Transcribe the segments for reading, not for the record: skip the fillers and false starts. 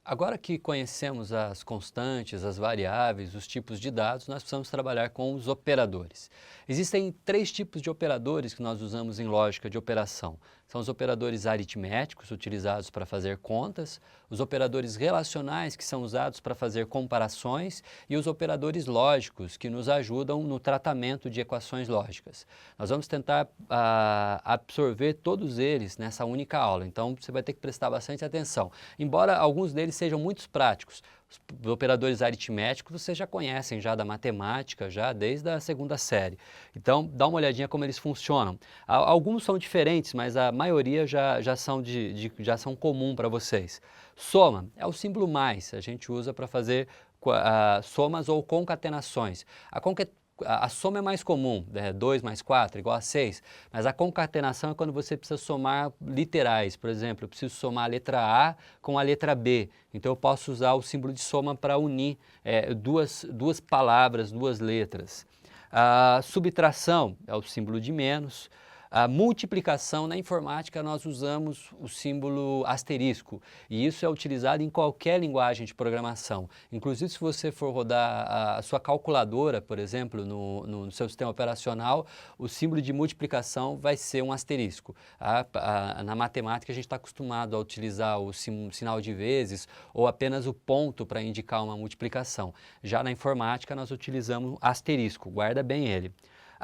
Agora que conhecemos as constantes, as variáveis, os tipos de dados, nós precisamos trabalhar com os operadores. Existem três tipos de operadores que nós usamos em lógica de operação. São os operadores aritméticos, utilizados para fazer contas, os operadores relacionais, que são usados para fazer comparações, e os operadores lógicos, que nos ajudam no tratamento de equações lógicas. Nós vamos tentar absorver todos eles nessa única aula, então você vai ter que prestar bastante atenção. Embora alguns deles sejam muito práticos, os operadores aritméticos vocês já conhecem já da matemática, já desde a segunda série. Então, dá uma olhadinha como eles funcionam. Alguns são diferentes, mas a maioria já são comum para vocês. Soma é o símbolo mais, a gente usa para fazer somas ou concatenações. A soma é mais comum, 2 mais 4 igual a 6, mas a concatenação é quando você precisa somar literais. Por exemplo, eu preciso somar a letra A com a letra B, então eu posso usar o símbolo de soma para unir duas palavras, duas letras. A subtração é o símbolo de menos. A multiplicação, na informática, nós usamos o símbolo asterisco, e isso é utilizado em qualquer linguagem de programação. Inclusive, se você for rodar a sua calculadora, por exemplo, no seu sistema operacional, o símbolo de multiplicação vai ser um asterisco. Na matemática, a gente está acostumado a utilizar o sinal de vezes ou apenas o ponto para indicar uma multiplicação. Já na informática, nós utilizamos asterisco, guarda bem ele.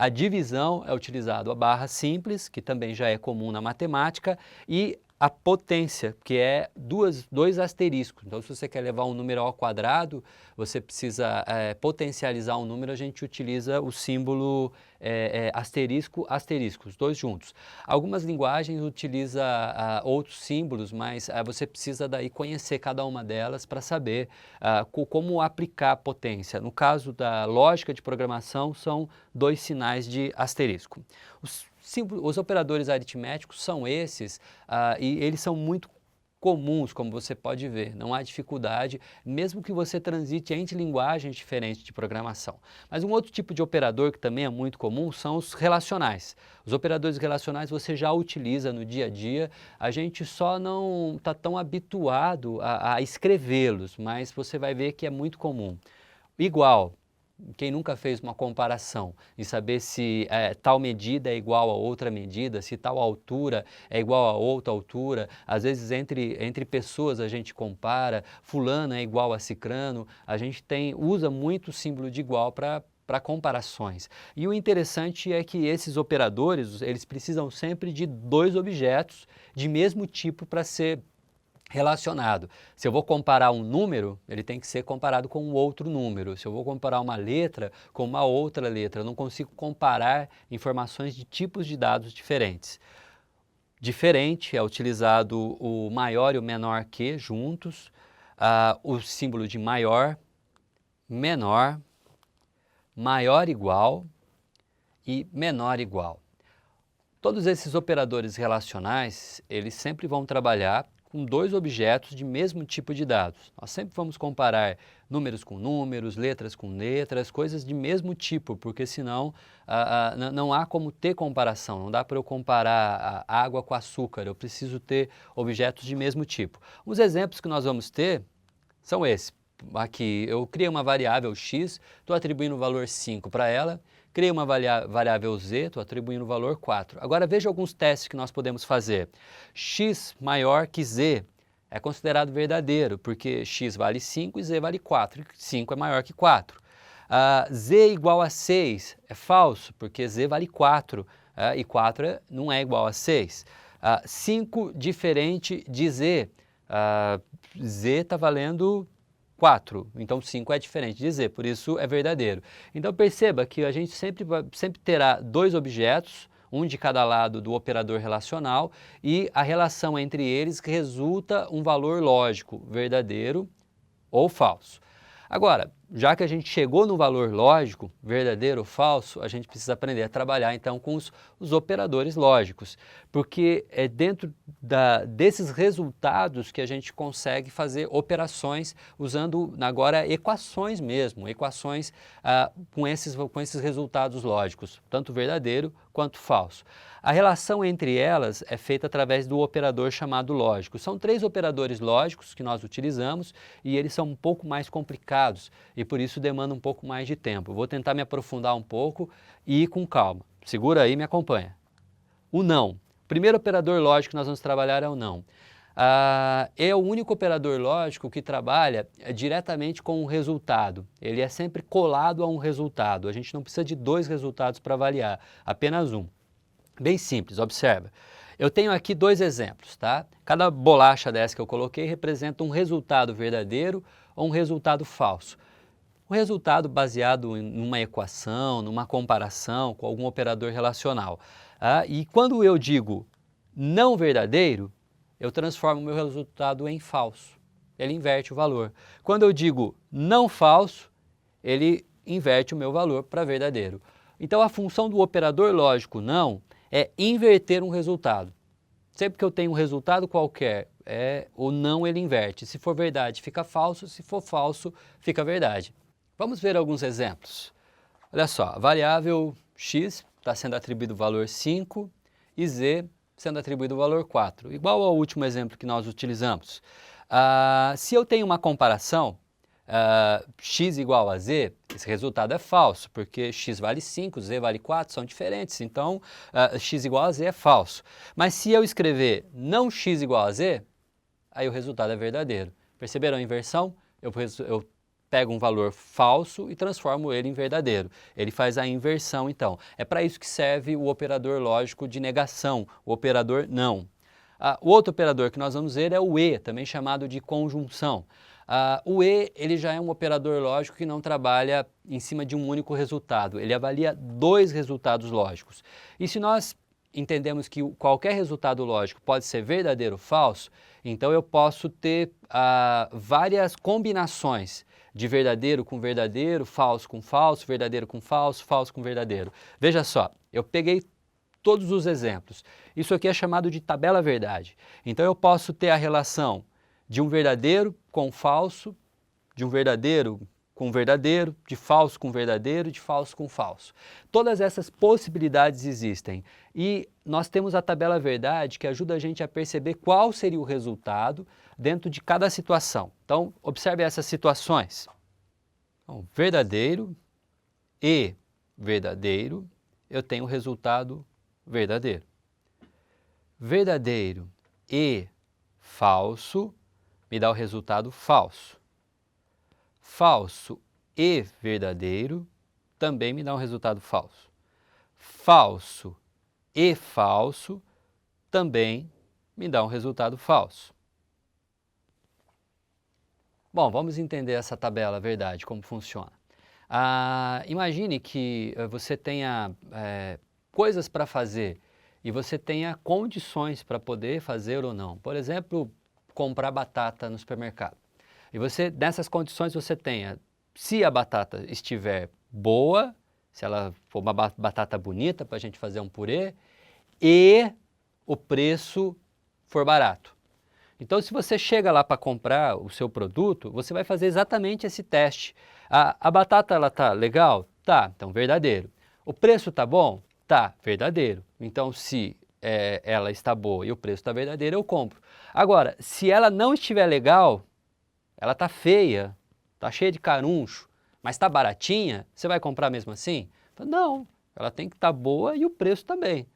A divisão é utilizado a barra simples, que também já é comum na matemática, e a potência, que é dois asteriscos. Então, se você quer levar um número ao quadrado, você precisa potencializar um número, a gente utiliza o símbolo asterisco, asterisco, os dois juntos. Algumas linguagens utilizam outros símbolos, mas você precisa daí conhecer cada uma delas para saber como aplicar a potência. No caso da lógica de programação, são dois sinais de asterisco. Os operadores aritméticos são esses e eles são muito comuns, como você pode ver. Não há dificuldade, mesmo que você transite entre linguagens diferentes de programação. Mas um outro tipo de operador que também é muito comum são os relacionais. Os operadores relacionais você já utiliza no dia a dia, a gente só não está tão habituado a escrevê-los, mas você vai ver que é muito comum. Igual. Quem nunca fez uma comparação e saber se tal medida é igual a outra medida, se tal altura é igual a outra altura, às vezes entre pessoas a gente compara, fulano é igual a cicrano, a gente usa muito o símbolo de igual para comparações. E o interessante é que esses operadores, eles precisam sempre de dois objetos de mesmo tipo para ser relacionado. Se eu vou comparar um número, ele tem que ser comparado com um outro número. Se eu vou comparar uma letra com uma outra letra, eu não consigo comparar informações de tipos de dados diferentes. Diferente é utilizado o maior e o menor que juntos, o símbolo de maior, menor, maior igual e menor igual. Todos esses operadores relacionais, eles sempre vão trabalhar com dois objetos de mesmo tipo de dados. Nós sempre vamos comparar números com números, letras com letras, coisas de mesmo tipo, porque senão não há como ter comparação, não dá para eu comparar a água com açúcar, eu preciso ter objetos de mesmo tipo. Os exemplos que nós vamos ter são esses. Aqui eu criei uma variável x, estou atribuindo o valor 5 para ela, criei uma variável z, estou atribuindo o valor 4. Agora veja alguns testes que nós podemos fazer. X maior que z é considerado verdadeiro, porque x vale 5 e z vale 4, 5 é maior que 4. Z igual a 6 é falso, porque z vale 4 e 4 não é igual a 6. 5 diferente de z, z está valendo 4, então 5 é diferente de z, por isso é verdadeiro. Então perceba que a gente sempre terá dois objetos, um de cada lado do operador relacional, e a relação entre eles resulta um valor lógico, verdadeiro ou falso. Agora, já que a gente chegou no valor lógico, verdadeiro ou falso, a gente precisa aprender a trabalhar então com os operadores lógicos, porque é dentro desses resultados que a gente consegue fazer operações usando agora equações mesmo, equações com esses resultados lógicos, tanto verdadeiro quanto falso. A relação entre elas é feita através do operador chamado lógico. São 3 operadores lógicos que nós utilizamos e eles são um pouco mais complicados e por isso demanda um pouco mais de tempo. Vou tentar me aprofundar um pouco e ir com calma. Segura aí e me acompanha. O não. O primeiro operador lógico que nós vamos trabalhar é o não. É o único operador lógico que trabalha diretamente com um resultado. Ele é sempre colado a um resultado. A gente não precisa de 2 resultados para avaliar, apenas um. Bem simples, observa. Eu tenho aqui 2 exemplos, tá? Cada bolacha dessa que eu coloquei representa um resultado verdadeiro ou um resultado falso. Um resultado baseado em uma equação, numa comparação com algum operador relacional. E quando eu digo não verdadeiro, eu transformo o meu resultado em falso. Ele inverte o valor. Quando eu digo não falso, ele inverte o meu valor para verdadeiro. Então a função do operador lógico não é inverter um resultado. Sempre que eu tenho um resultado qualquer, o não ele inverte. Se for verdade, fica falso. Se for falso, fica verdade. Vamos ver alguns exemplos. Olha só, a variável x está sendo atribuído o valor 5 e z sendo atribuído o valor 4. Igual ao último exemplo que nós utilizamos. Se eu tenho uma comparação, x igual a z, esse resultado é falso, porque x vale 5, z vale 4, são diferentes, então x igual a z é falso. Mas se eu escrever não x igual a z, aí o resultado é verdadeiro. Perceberam a inversão? Eu pego um valor falso e transformo ele em verdadeiro. Ele faz a inversão, então. É para isso que serve o operador lógico de negação, o operador não. O outro operador que nós vamos ver é o e, também chamado de conjunção. O e ele já é um operador lógico que não trabalha em cima de um único resultado, ele avalia 2 resultados lógicos. E se nós entendemos que qualquer resultado lógico pode ser verdadeiro ou falso, então eu posso ter várias combinações de verdadeiro com verdadeiro, falso com falso, verdadeiro com falso, falso com verdadeiro. Veja só, eu peguei todos os exemplos. Isso aqui é chamado de tabela verdade. Então eu posso ter a relação de um verdadeiro com falso, de um verdadeiro com verdadeiro, de falso com verdadeiro, de falso com falso. Todas essas possibilidades existem e nós temos a tabela verdade que ajuda a gente a perceber qual seria o resultado dentro de cada situação. Então, observe essas situações. Então, verdadeiro e verdadeiro, eu tenho o resultado verdadeiro. Verdadeiro e falso, me dá o resultado falso. Falso e verdadeiro também me dá um resultado falso. Falso e falso também me dá um resultado falso. Bom, vamos entender essa tabela verdade, como funciona. Imagine que você tenha coisas para fazer e você tenha condições para poder fazer ou não. Por exemplo, comprar batata no supermercado. E você, nessas condições, você tenha, se a batata estiver boa, se ela for uma batata bonita para a gente fazer um purê, e o preço for barato. Então, se você chega lá para comprar o seu produto, você vai fazer exatamente esse teste. A batata, ela tá legal? Tá, então verdadeiro. O preço tá bom? Tá, verdadeiro. Então, se ela está boa e o preço está verdadeiro, eu compro. Agora, se ela não estiver legal, ela está feia, está cheia de caruncho, mas está baratinha, você vai comprar mesmo assim? Não, ela tem que estar boa e o preço também.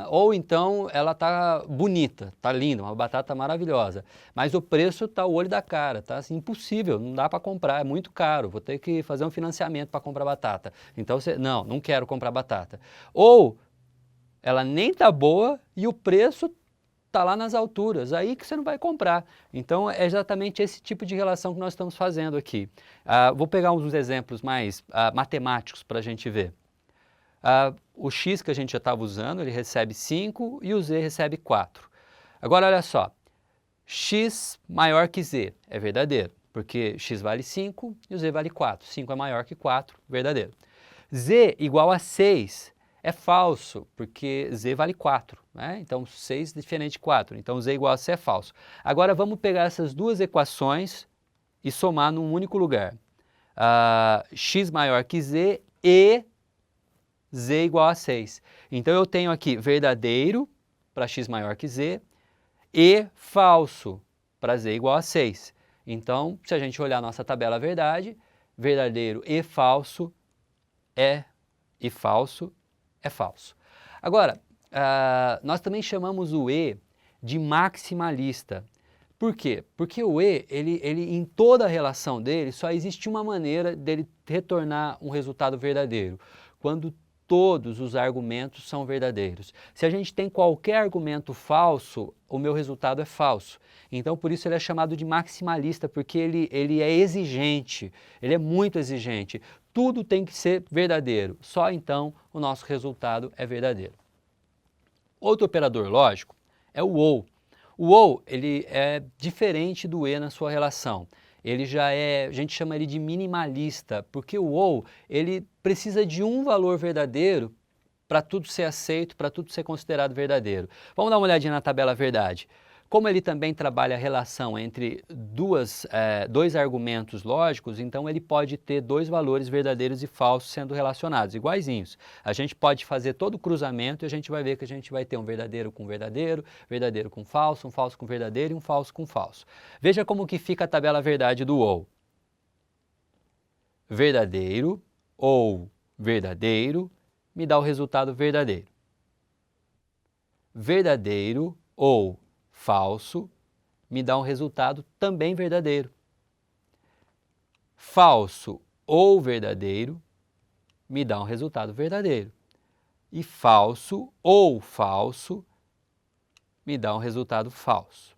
Ou então ela está bonita, está linda, uma batata maravilhosa, mas o preço está o olho da cara, está assim, impossível, não dá para comprar, é muito caro, vou ter que fazer um financiamento para comprar batata. Então, não quero comprar batata. Ou ela nem está boa e o preço está lá nas alturas, aí que você não vai comprar. Então, é exatamente esse tipo de relação que nós estamos fazendo aqui. Vou pegar uns exemplos mais matemáticos para a gente ver. O x que a gente já estava usando, ele recebe 5 e o z recebe 4. Agora, olha só, x maior que z é verdadeiro, porque x vale 5 e o z vale 4. 5 é maior que 4, verdadeiro. Z igual a 6 é falso, porque z vale 4, né? Então 6 é diferente de 4, então z igual a c é falso. Agora vamos pegar essas duas equações e somar num único lugar. X maior que z e z igual a 6. Então eu tenho aqui verdadeiro para x maior que z e falso para z igual a 6. Então, se a gente olhar a nossa tabela verdade, verdadeiro e falso é falso. Agora, nós também chamamos o e de maximalista. Por quê? Porque o e, ele em toda a relação dele, só existe uma maneira dele retornar um resultado verdadeiro, quando todos os argumentos são verdadeiros. Se a gente tem qualquer argumento falso, o meu resultado é falso. Então, por isso ele é chamado de maximalista, porque ele é exigente, ele é muito exigente. Tudo tem que ser verdadeiro, só então o nosso resultado é verdadeiro. Outro operador lógico é o ou. O ou, ele é diferente do e na sua relação. Ele a gente chama ele de minimalista, porque o ou, ele precisa de um valor verdadeiro para tudo ser aceito, para tudo ser considerado verdadeiro. Vamos dar uma olhadinha na tabela verdade. Como ele também trabalha a relação entre dois argumentos lógicos, então ele pode ter dois valores verdadeiros e falsos sendo relacionados, iguaizinhos. A gente pode fazer todo o cruzamento e a gente vai ver que a gente vai ter um verdadeiro com verdadeiro, verdadeiro com falso, um falso com verdadeiro e um falso com falso. Veja como que fica a tabela verdade do ou. Verdadeiro ou verdadeiro me dá o resultado verdadeiro. Verdadeiro ou falso me dá um resultado também verdadeiro. Falso ou verdadeiro me dá um resultado verdadeiro. E falso ou falso me dá um resultado falso.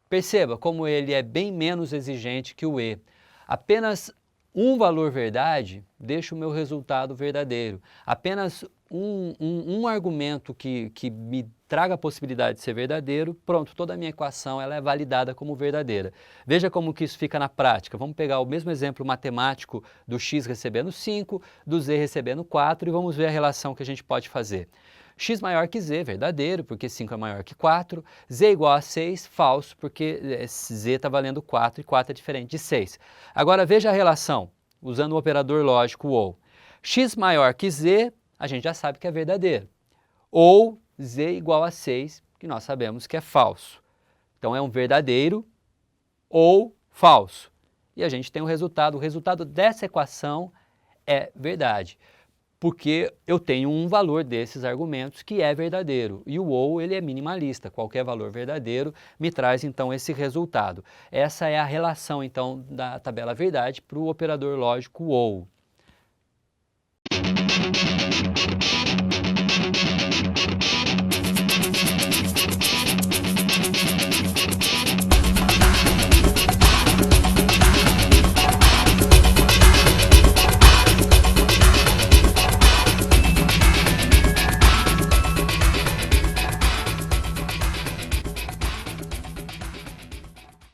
Perceba como ele é bem menos exigente que o e. Apenas um valor verdade deixa o meu resultado verdadeiro. Apenas um argumento que me traga a possibilidade de ser verdadeiro, pronto, toda a minha equação ela é validada como verdadeira. Veja como que isso fica na prática. Vamos pegar o mesmo exemplo matemático do x recebendo 5, do z recebendo 4 e vamos ver a relação que a gente pode fazer. X maior que z, verdadeiro, porque 5 é maior que 4. Z igual a 6, falso, porque z está valendo 4 e 4 é diferente de 6. Agora veja a relação, usando o operador lógico ou. X maior que z, a gente já sabe que é verdadeiro. Ou z igual a 6, que nós sabemos que é falso. Então é um verdadeiro ou falso. E a gente tem o resultado dessa equação é verdade. Porque eu tenho um valor desses argumentos que é verdadeiro. E o ou, ele é minimalista. Qualquer valor verdadeiro me traz, então, esse resultado. Essa é a relação, então, da tabela verdade para o operador lógico ou.